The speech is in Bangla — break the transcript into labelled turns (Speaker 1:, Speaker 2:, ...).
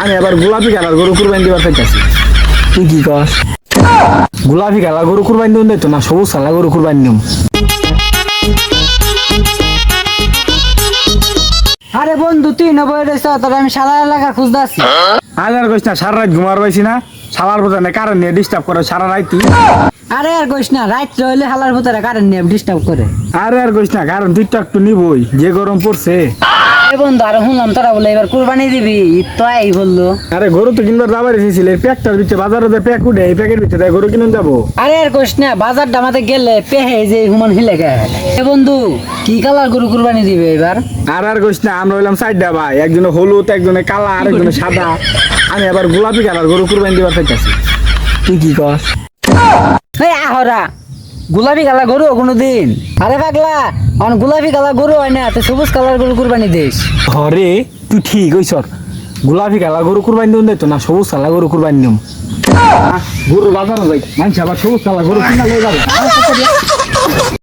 Speaker 1: আমি আবার গোলাপি কালার গরু কুরবানি দিবার চাইতেছি। তুই কি কস? গোলাপি কালার গরু কুরবানি দিন তো না সবুজ কালার গরু কুরবানি দিম?
Speaker 2: আরে বন্ধু তুই নবই রেছ তোর আমি সারা এলাকা খুঁজতে আছি।
Speaker 1: আজ আর কইস না, সারা রাত ঘুমার পাইছি না, সালার বোঝা নেই কারণ নিয়ে ডিস্টার্ব করে সারা রাত।
Speaker 2: আরে আর কইস না, রাত্রে হইলে হালার ভিতরে কারেন্ট নিয়ে ডিস্টার্ব করে।
Speaker 1: আরে আর কইস না, কারণ তুই তো একটু নিবই, যে গরম পড়ছে।
Speaker 2: এ বন্ধু আর শুনলাম তোরা বলে এবার কুরবানি দিবি, ঈদ তো এই বললো।
Speaker 1: আরে গরু তো কিনবার যাবার এসেছিল, এই প্যাকটার ভিতরে বাজারে প্যাক উঠে এই প্যাকের ভিতরে গরু কিনে যাবো।
Speaker 2: আরে আর কইস না, বাজার ডামাতে গেলে পেহে যে হুমান হিলে গে। এ বন্ধু কি কালার গরু কুরবানি দিবে এবার?
Speaker 1: আর কইস না, আমরা হইলাম চারটা ভাই, একজনে হলুদ, একজনে কালা, আর একজনে সাদা। আমি আবার গোলাপি কালার গরু কুরবানি দিবার চাইতেছি। তুই কি কস?
Speaker 2: এই আহরা গোলাপি কালার গরু কোনোদিন? আরে পাগলা অন গোলাপি কালার গরু হয় না, তুই সবুজ কালার গরু কুরবানি দিস।
Speaker 1: হরে তুই ঠিক হইছ, গোলাপি কালার গরু কুরবানি দিন তো না সবুজ কালার গরু কুরবানি দিম। গরু বাজারে যাই, মানুষ আবার সবুজ কালার গরু কিনা লয়ে যাবে।